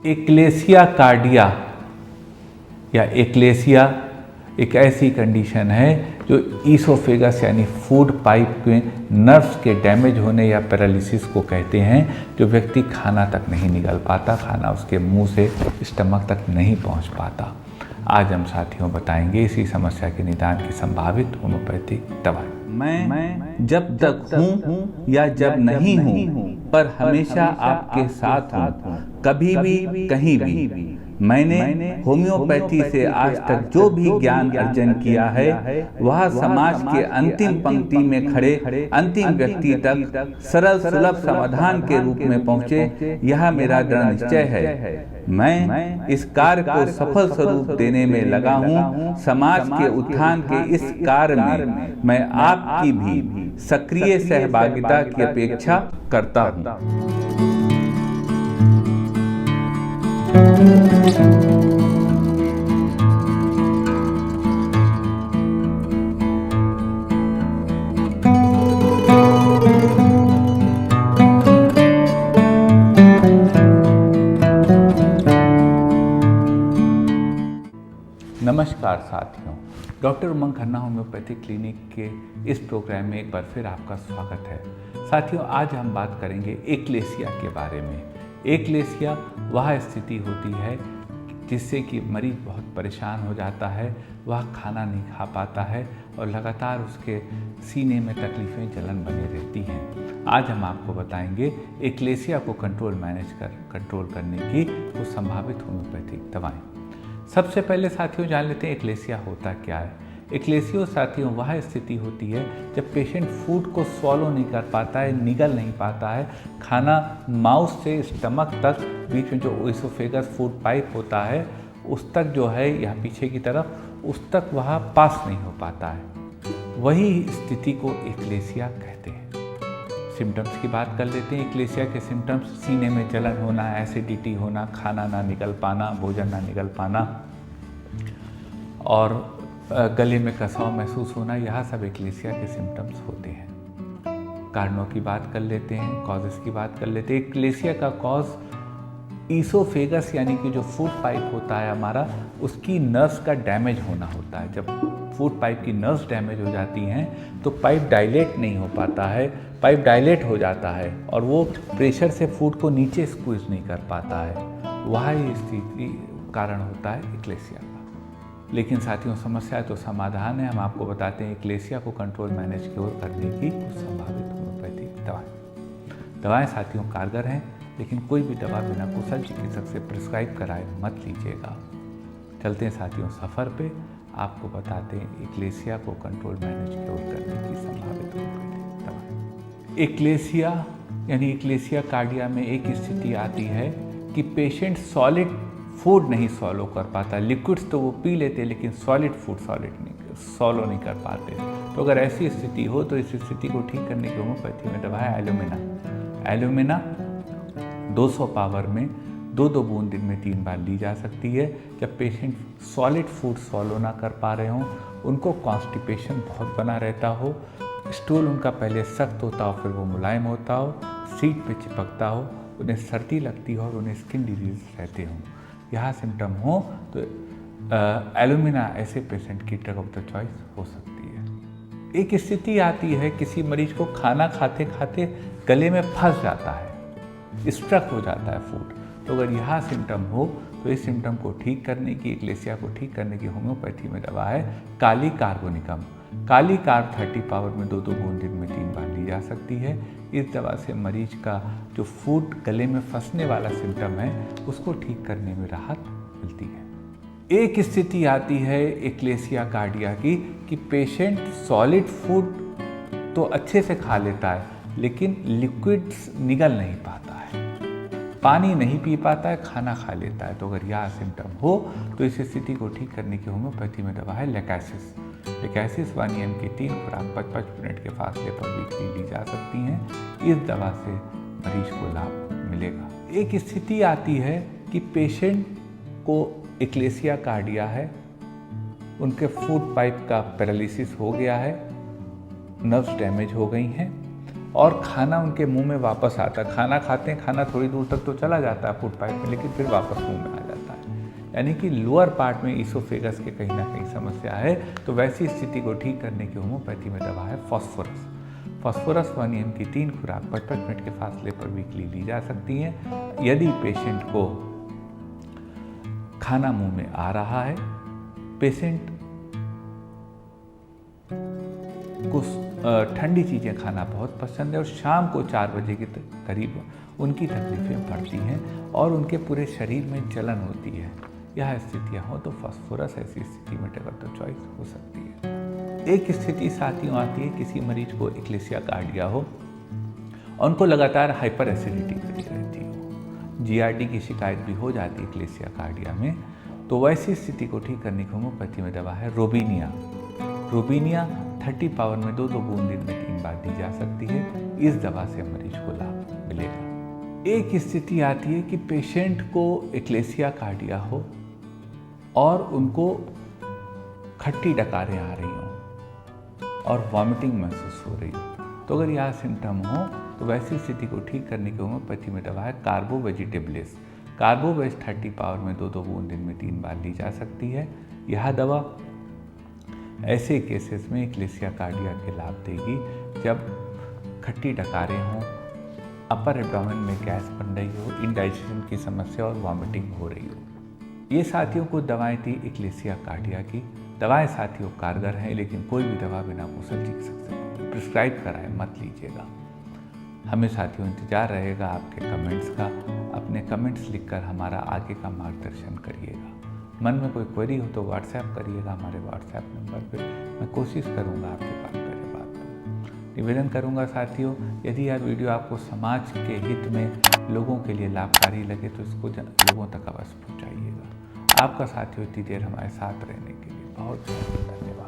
Achalasia cardia या achalasia एक ऐसी कंडीशन है जो ईसोफेगस यानी फूड पाइप के नर्व्स के डैमेज होने या पैरालिसिस को कहते हैं, जो व्यक्ति खाना तक नहीं निगल पाता, खाना उसके मुंह से स्टमक तक नहीं पहुंच पाता। आज हम साथियों बताएंगे इसी समस्या के निदान की संभावित होम्योपैथिक दवाई। मैं जब तक हूँ या जब नहीं हूँ, पर हमेशा आपके साथ हूँ, कभी भी कहीं भी। मैंने होम्योपैथी से आज तक जो भी ज्ञान अर्जन किया है, वह समाज के अंतिम पंक्ति में खड़े अंतिम व्यक्ति तक सरल सुलभ समाधान के रूप में पहुँचे, यह मेरा दृढ़ निश्चय है। मैं इस कार्य को सफल स्वरूप देने में लगा हूँ। समाज के उत्थान के इस कार्य में मैं आपकी भी सक्रिय सहभागिता की अपेक्षा करता हूँ। नमस्कार साथियों, डॉक्टर उमंग खन्ना होम्योपैथिक क्लिनिक के इस प्रोग्राम में एक बार फिर आपका स्वागत है। साथियों, आज हम बात करेंगे एक्लेसिया के बारे में। एक्लेसिया वह स्थिति होती है जिससे कि मरीज बहुत परेशान हो जाता है, वह खाना नहीं खा पाता है और लगातार उसके सीने में तकलीफ़ें जलन बनी रहती हैं। आज हम आपको बताएंगे एक्लेसिया को कंट्रोल करने की कुछ संभावित होम्योपैथिक दवाएं। सबसे पहले साथियों जान लेते हैं एक्लेसिया होता क्या है। एक्लेसिया साथियों वह स्थिति होती है जब पेशेंट फूड को स्वॉलो नहीं कर पाता है, निगल नहीं पाता है, खाना माउथ से स्टमक तक बीच में जो ईसोफेगस फूड पाइप होता है उस तक जो है या पीछे की तरफ उस तक वह पास नहीं हो पाता है, वही स्थिति को एक्लेसिया कहते हैं। सिम्टम्स की बात कर लेते हैं। एक्लेसिया के सिम्टम्स सीने में जलन होना, एसिडिटी होना, खाना ना निगल पाना, भोजन ना निगल पाना और गले में कसाव महसूस होना, यह सब एक्लेसिया के सिम्टम्स होते हैं। कारणों की बात कर लेते हैं, कॉजेस की बात कर लेते हैं। एक्लेसिया का कॉज ईसोफेगस यानी कि जो फूड पाइप होता है हमारा, उसकी नर्व्स का डैमेज होना होता है। जब फूड पाइप की नर्व्स डैमेज हो जाती हैं तो पाइप डायलेट नहीं हो पाता है, पाइप डायलेट हो जाता है और वो प्रेशर से फूड को नीचे स्क्वीज नहीं कर पाता है, वह स्थिति कारण होता है एक्लेसिया का। लेकिन साथियों समस्या तो समाधान है। हम आपको बताते हैं एक्लेसिया को कंट्रोल मैनेज क्योर करने की कुछ संभावित होम्योपैथिक दवाएं साथियों कारगर हैं, लेकिन कोई भी दवा बिना कुशल चिकित्सक से प्रिस्क्राइब कराए मत लीजिएगा। चलते हैं साथियों सफ़र पे, आपको बताते हैं एक्लेसिया को कंट्रोल मैनेज क्योर करने की संभावित होम्योपैथिक दवा। एक्लेसिया यानी एक्लेसिया कार्डिया में एक स्थिति आती है कि पेशेंट सॉलिड फूड नहीं सॉलो कर पाता। लिक्विड्स तो वो पी लेते लेकिन सॉलिड फूड सॉलो नहीं कर पाते। तो अगर ऐसी स्थिति हो तो इस स्थिति को ठीक करने की होम्योपैथी में दवा है एल्यूमिना 200 पावर में 2-2 बूंद दिन में 3 बार ली जा सकती है। जब पेशेंट सॉलिड फूड सॉलो ना कर पा रहे हों, उनको कॉन्स्टिपेशन बहुत बना रहता हो, स्टूल उनका पहले सख्त होता हो फिर वो मुलायम होता हो, सीट पे चिपकता हो, उन्हें सर्दी लगती हो और उन्हें स्किन डिजीज रहते हों, यह सिम्टम हो तो एल्यूमिना ऐसे पेशेंट की ड्रग ऑफ द चॉइस हो सकती है। एक स्थिति आती है किसी मरीज को खाना खाते खाते गले में फंस जाता है, स्ट्रक हो जाता है फूड। तो अगर यह सिम्टम हो तो इस सिम्टम को ठीक करने की, एक्लेसिया को ठीक करने की होम्योपैथी में दवा है काली कार्बोनिकम। काली कार्ब 30 पावर में 2-2 बूंद दिन में 3 बार ली जा सकती है। इस दवा से मरीज का जो फूड गले में फंसने वाला सिम्टम है उसको ठीक करने में राहत मिलती है। एक स्थिति आती है एक्लेसिया कार्डिया की कि पेशेंट सॉलिड फूड तो अच्छे से खा लेता है लेकिन लिक्विड्स निगल नहीं पाता है, पानी नहीं पी पाता है, खाना खा लेता है। तो अगर यह सिम्टम हो तो इस स्थिति को ठीक करने की होम्योपैथी में दवा है लेकासिस 1 EM की 3 खुराक 55 मिनट के फासले पर वीकली ली जा सकती हैं। इस दवा से मरीज को लाभ मिलेगा। एक स्थिति आती है कि पेशेंट को एक्लेसिया कार्डिया है, उनके फूड पाइप का पैरालिसिस हो गया है, नर्व्स डैमेज हो गई हैं और खाना उनके मुंह में वापस आता है। खाना खाते हैं, खाना थोड़ी दूर तक तो चला जाता है फूड पाइप में, लेकिन फिर वापस मुंह में आ जाता है। यानी कि लोअर पार्ट में ईसोफेगस के कहीं ना कहीं समस्या है। तो वैसी स्थिति को ठीक करने की होम्योपैथी में दवा है फास्फोरस। फास्फोरस 1 mg की 3 खुराक 55 मिनट के फासले पर वीकली ली जा सकती हैं। यदि पेशेंट को खाना मुंह में आ रहा है, पेशेंट को ठंडी चीज़ें खाना बहुत पसंद है और शाम को 4 बजे के करीब उनकी तकलीफें बढ़ती हैं और उनके पूरे शरीर में जलन होती है, यह स्थितियाँ हो तो फास्फोरस ऐसी स्थिति में डेवलपर चॉइस हो सकती है। एक स्थिति साथियों आती है, किसी मरीज को एक्लेसिया कार्डिया हो और उनको लगातार हाइपर एसिडिटी बनी रहती हो, जीआरडी की शिकायत भी हो जाती है एक्लेसिया कार्डिया में। तो वैसी स्थिति को ठीक करने की होम्योपैथी में दवा है रोबिनिया। रोबिनिया 30 पावर में 2 बूंद दिन में 3 बार दी जा सकती है। इस दवा से मरीज को लाभ मिलेगा। एक स्थिति आती है कि पेशेंट को एक्लेसिया कार्डिया हो और उनको खट्टी डकारें आ रही हों और वॉमिटिंग महसूस हो रही हो। तो अगर यह सिम्टम हो तो वैसी स्थिति को ठीक करने की होम्योपैथी में दवा है कार्बो वेजिटेबलिस। कार्बोवेज 30 पावर में 2 बूंद दिन में 3 बार ली जा सकती है। यह दवा ऐसे केसेस में एक्लेसिया कार्डिया के लाभ देगी जब खट्टी डकारें हों, अपर एब्डोमेन में गैस बन रही हो, इंडाइजेशन की समस्या और वॉमिटिंग हो रही हो। ये साथियों को दवाएं थी एक्लेसिया कार्डिया की। दवाएं साथियों कारगर हैं, लेकिन कोई भी दवा बिना कुशल चिकित्सक से प्रिस्क्राइब कराए मत लीजिएगा। हमें साथियों इंतजार रहेगा आपके कमेंट्स का। अपने कमेंट्स लिखकर हमारा आगे का मार्गदर्शन करिएगा। मन में कोई क्वेरी हो तो व्हाट्सएप करिएगा हमारे व्हाट्सएप नंबर पे। मैं कोशिश करूँगा आपके पास मेरे बात को निवेदन करूँगा। साथियों, यदि यह वीडियो आपको समाज के हित में लोगों के लिए लाभकारी लगे तो इसको लोगों तक अवश्य पहुँचाइएगा। आपका साथियों इतनी देर हमारे साथ रहने के लिए बहुत बहुत धन्यवाद।